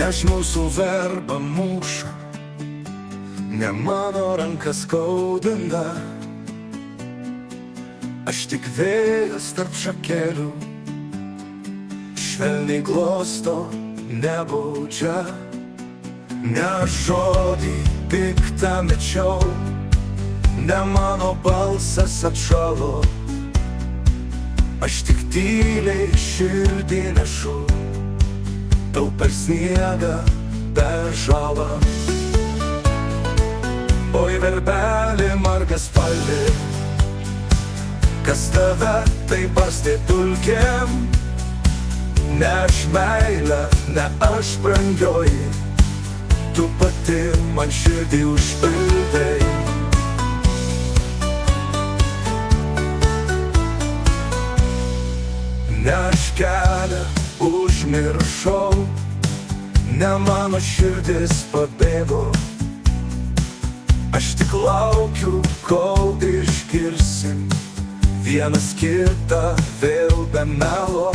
Aš mūsų verbą muša, ne mano rankas skaudina. Aš tik vėjas tarp šakelių, švelniai glosto, nebaudžia. Ne žodį piktą mečiau, ne mano balsas atšalo. Aš tik tyliai širdį nešu, tau per sniegą, per žalą. Oi verbelė margaspalvė, kas tave taip barstė dulkėm. Ne aš meilė, ne aš brangioji, tu pati man širdį užpildei. Ne aš kelią užmiršau, ne mano širdis pabėgo. Aš tik laukiu, kol išgirsim vienas kitą vėl be melo.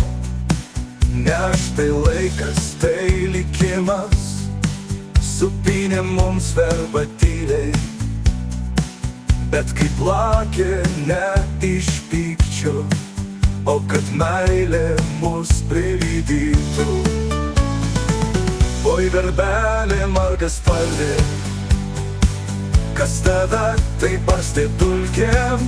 Ne aš tai laikas, tai likimas, supynė mums verbą tyliai. Bet kaip lakė ne iš pykčio, o kad meilė mus prilydytų. Oi verbelė margaspalvė, kas tave taip barstė dulkėm.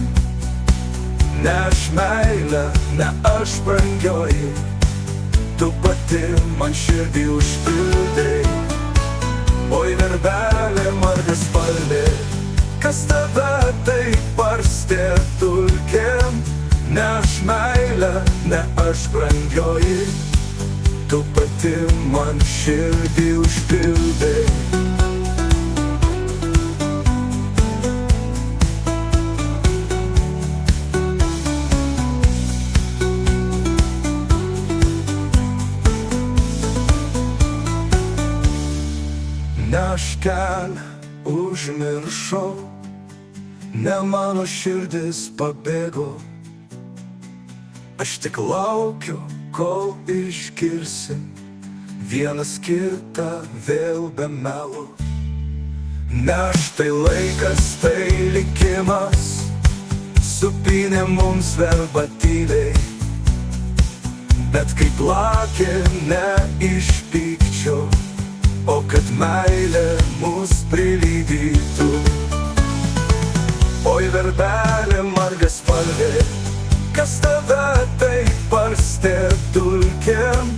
Ne aš meilė, ne aš brangioji, tu pati man širdį užpildei. Oi verbelė margaspalvė, kas tave taip barstė dulkėm. Ne aš meilė, ne aš brangioji, tu pati man širdį užpildei. Ne aš kelią užmiršau, ne mano širdis pabėgo. Aš tik laukiu, kol išgirsim vienas kitą vėl be melo. Ne aš tai laikas, tai likimas, supynė mums verbą tyliai. Bet kaip lakė ne iš pykčio, o kad meilė mus prilydytų. Oi verbelė margaspalvė, kas tave taip barstė dulkėm.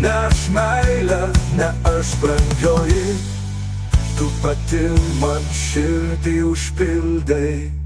Ne aš meilė, ne aš brangioji, tu pati man širdį užpildei.